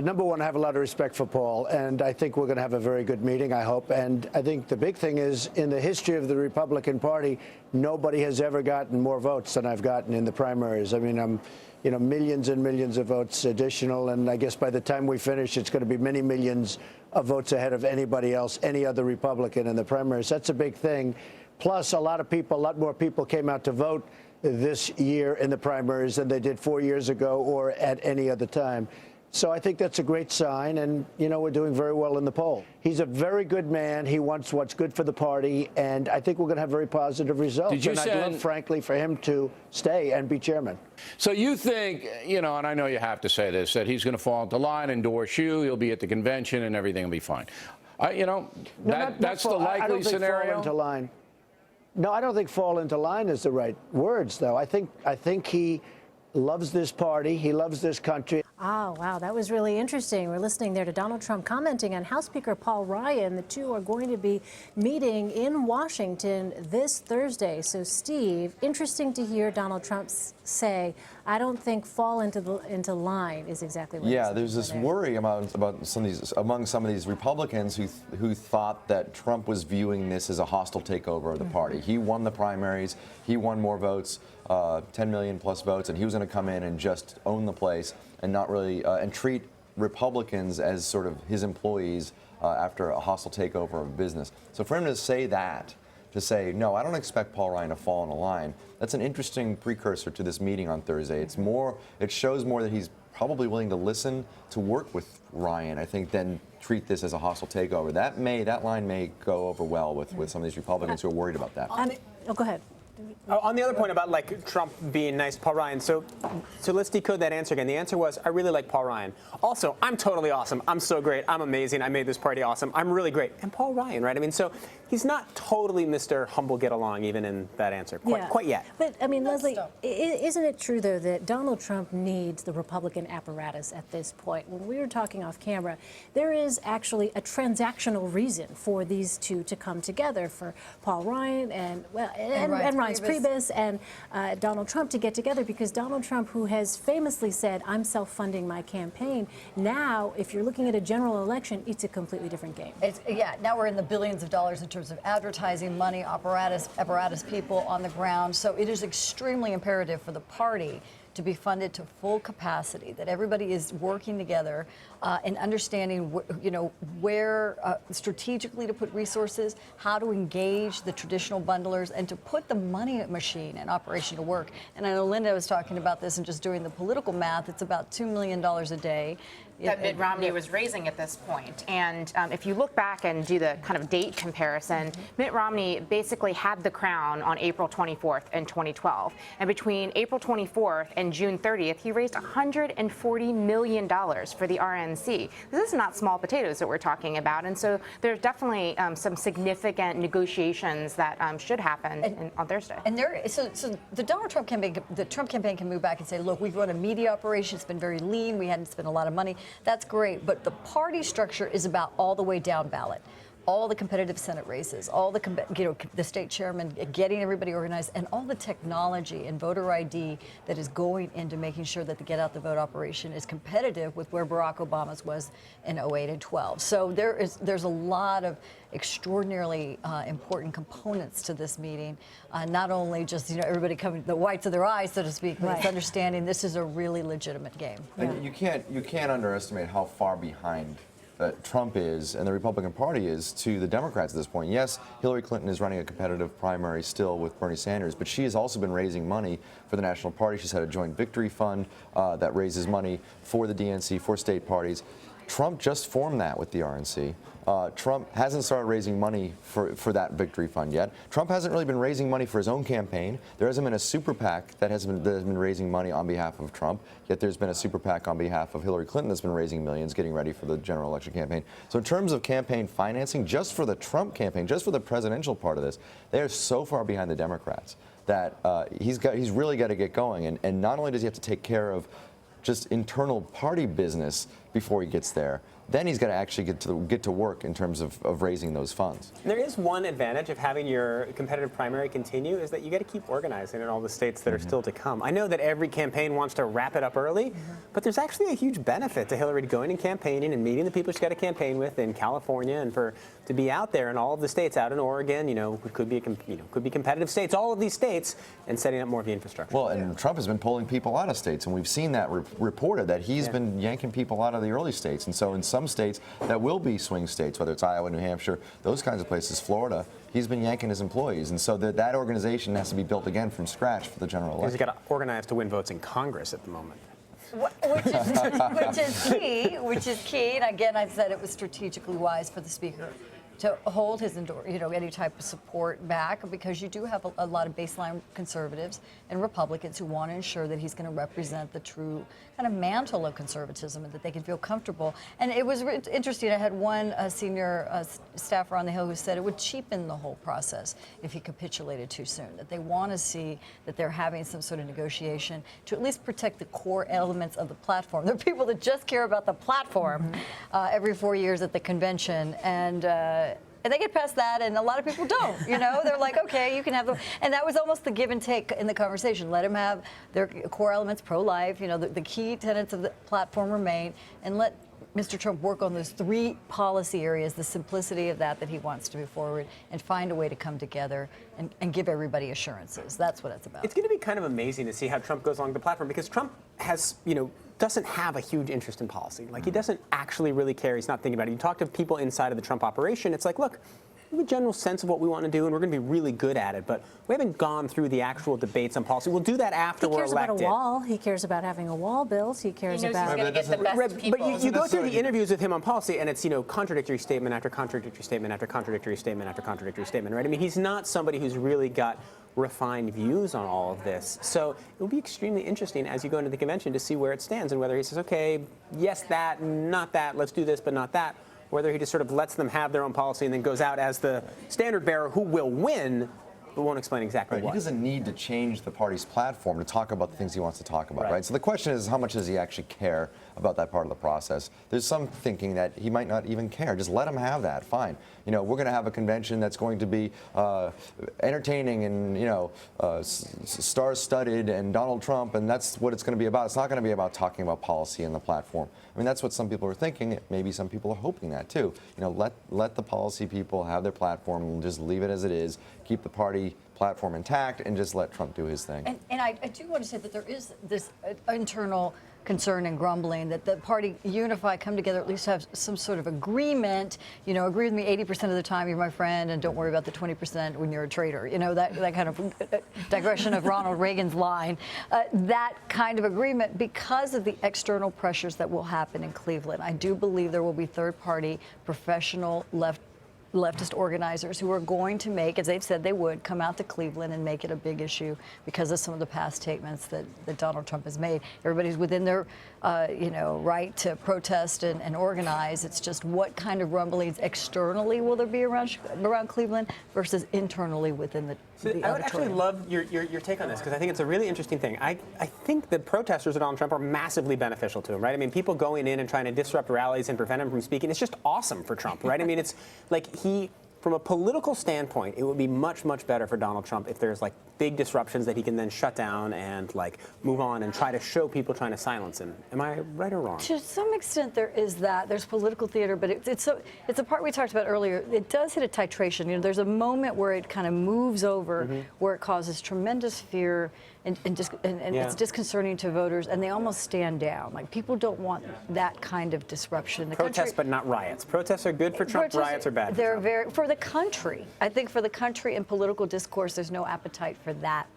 Number one, I have a lot of respect for Paul, and I think we're going to have a very good meeting, I hope. And I think the big thing is, in the history of the Republican Party, nobody has ever gotten more votes than I've gotten in the primaries. I mean, I'm, millions and millions of votes additional, and I guess by the time we finish, it's going to be many millions of votes ahead of anybody else, any other Republican in the primaries. That's a big thing. Plus, a lot more people came out to vote this year in the primaries than they did 4 years ago or at any other time. So I think that's a great sign, and, we're doing very well in the poll. He's a very good man. He wants what's good for the party, and I think we're going to have very positive results. And I'd love, frankly, for him to stay and be chairman. So you think, and I know you have to say this, that he's going to fall into line, endorse you, he'll be at the convention, and everything will be fine. That's the likely scenario. Fall into line. No, I don't think fall into line is the right words, though. I think he loves this party. He loves this country. Oh, wow, that was really interesting. We're listening there to Donald Trump commenting on House Speaker Paul Ryan. The two are going to be meeting in Washington this Thursday. So, Steve, interesting to hear Donald Trump say, I don't think fall into line is exactly what he said. There's this worry among some of these Republicans who thought that Trump was viewing this as a hostile takeover of the party. He won the primaries. He won more votes, 10 million plus votes, and he was going to come in and just own the place and not really and treat Republicans as sort of his employees after a hostile takeover of business. So for him to say that, to say, no, I don't expect Paul Ryan to fall in a line, that's an interesting precursor to this meeting on Thursday. It shows more that he's probably willing to listen, to work with Ryan, I think, than treat this as a hostile takeover. That line may go over well with some of these Republicans who are worried about that. Go ahead. On the other point about Trump being nice to Paul Ryan, so let's decode that answer again. The answer was, I really like Paul Ryan. Also, I'm totally awesome. I'm so great. I'm amazing. I made this party awesome. I'm really great. And Paul Ryan, right? I mean, so he's not totally Mr. Humble Get Along even in that answer, quite yet. But, I mean, Leslie, isn't it true, though, that Donald Trump needs the Republican apparatus at this point? When we were talking off camera, there is actually a transactional reason for these two to come together, for Paul Ryan and Reince Priebus and Donald Trump to get together, because Donald Trump, who has famously said, I'm self-funding my campaign, now, if you're looking at a general election, it's a completely different game. Now we're in the billions of dollars in terms of advertising money, apparatus people on the ground. So it is extremely imperative for the party to be funded to full capacity, that everybody is working together and understanding, where strategically to put resources, how to engage the traditional bundlers, and to put the money machine in operation to work. And I know Linda was talking about this and just doing the political math. It's about $2 million a day. That Mitt Romney was raising at this point. And if you look back and do the kind of date comparison, Mitt Romney basically had the crown on April 24th in 2012. And between April 24th and June 30th, he raised $140 million for the RNC. This is not small potatoes that we're talking about. And so there's definitely some significant negotiations that should happen on Thursday. And so the Trump campaign can move back and say, look, we've run a media operation. It's been very lean. We hadn't spent a lot of money. That's great, but the party structure is about all the way down ballot. All the competitive Senate races, all the state chairman, getting everybody organized, and all the technology and voter ID that is going into making sure that the Get Out the Vote operation is competitive with where Barack Obama's was in 08 and 12. So there's a lot of extraordinarily important components to this meeting. Not only just everybody coming the whites of their eyes, so to speak, but it's understanding this is a really legitimate game. And you can't underestimate how far behind Trump is and the Republican Party is to the Democrats at this point. Yes, Hillary Clinton is running a competitive primary still with Bernie Sanders, but she has also been raising money for the National Party. She's had a joint victory fund that raises money for the DNC, for state parties. Trump just formed that with the RNC. Trump hasn't started raising money for that victory fund yet. Trump hasn't really been raising money for his own campaign. There hasn't been a super PAC that has been raising money on behalf of Trump, yet there's been a super PAC on behalf of Hillary Clinton that's been raising millions, getting ready for the general election campaign. So in terms of campaign financing, just for the Trump campaign, just for the presidential part of this, they are so far behind the Democrats that he's really got to get going. And not only does he have to take care of just internal party business, before he gets there. Then he's got to actually get to work in terms of raising those funds. There is one advantage of having your competitive primary continue is that you got to keep organizing in all the states that are still to come. I know that every campaign wants to wrap it up early, but there's actually a huge benefit to Hillary going and campaigning and meeting the people she's got to campaign with in California, and to be out there in all of the states, out in Oregon, could be competitive states, all of these states, and setting up more of the infrastructure. Well, and Trump has been pulling people out of states, and we've seen that reported that he's been yanking people out of the early states, and so in some states that will be swing states, whether it's Iowa, New Hampshire, those kinds of places, Florida, he's been yanking his employees, and so that organization has to be built again from scratch for the general election. He's got to organize to win votes in Congress at the moment. Which is key. And again, I said it was strategically wise for the speaker to hold his any type of support back, because you do have a lot of baseline conservatives and Republicans who want to ensure that he's going to represent the true kind of mantle of conservatism and that they can feel comfortable. And it was interesting. I had one senior staffer on the Hill who said it would cheapen the whole process if he capitulated too soon, that they want to see that they're having some sort of negotiation to at least protect the core elements of the platform. There are people that just care about the platform every 4 years at the convention, and they get past that, and a lot of people don't. They're like, okay, you can have them. And that was almost the give and take in the conversation. Let them have their core elements, pro-life, the key tenets of the platform remain, and let Mr. Trump work on those 3 policy areas, the simplicity of that he wants to move forward, and find a way to come together and give everybody assurances. That's what it's about. It's going to be kind of amazing to see how Trump goes along the platform, because Trump has, doesn't have a huge interest in policy. Like, he doesn't actually really care. He's not thinking about it. You talk to people inside of the Trump operation, it's like, look, we have a general sense of what we want to do, and we're going to be really good at it, but we haven't gone through the actual debates on policy. We'll do that after we're elected. He cares about a wall. He cares about having a wall built. He cares about... He's going to get the best people. But you go through the interviews with him on policy, and it's, contradictory statement after contradictory statement after contradictory statement after contradictory statement, right? I mean, he's not somebody who's really got refined views on all of this. So it will be extremely interesting as you go into the convention to see where it stands and whether he says, okay, yes, that, not that, let's do this, but not that. Whether he just sort of lets them have their own policy and then goes out as the standard bearer who will win, but won't explain exactly what. He doesn't need to change the party's platform to talk about the things he wants to talk about, right? So the question is, how much does he actually care about that part of the process? There's some thinking that he might not even care. Just let him have that. Fine. We're going to have a convention that's going to be entertaining and, star-studded and Donald Trump, and that's what it's going to be about. It's not going to be about talking about policy and the platform. I mean, that's what some people are thinking. Maybe some people are hoping that, too. Let the policy people have their platform and just leave it as it is. Keep the party platform intact and just let Trump do his thing. And I do want to say that there is this internal concern and grumbling that the party unify, come together, at least have some sort of agreement. Agree with me 80% of the time, you're my friend, and don't worry about the 20% when you're a traitor. That kind of digression of Ronald Reagan's line. That kind of agreement, because of the external pressures that will happen in Cleveland. I do believe there will be third-party, professional, leftist organizers who are going to make, as they've said they would, come out to Cleveland and make it a big issue because of some of the past statements that Donald Trump has made. Everybody's within their, right to protest and organize. It's just what kind of rumblings externally will there be around Cleveland versus internally within the auditorium. I would actually love your take on this, because I think it's a really interesting thing. I think the protesters of Donald Trump are massively beneficial to him, right? I mean, people going in and trying to disrupt rallies and prevent him from speaking, it's just awesome for Trump, right? I mean, it's like from a political standpoint, it would be much, much better for Donald Trump if there's like big disruptions that he can then shut down and like move on and try to show people trying to silence him. Am I right or wrong? To some extent, there is that. There's political theater, but it's a part we talked about earlier. It does hit a titration. There's a moment where it kind of moves over, where it causes tremendous fear and it's disconcerting to voters, and they almost stand down. Like, people don't want that kind of disruption. Protests, but not riots. Protests are good for Trump. Riots are bad. For the country. I think for the country and political discourse, there's no appetite for that.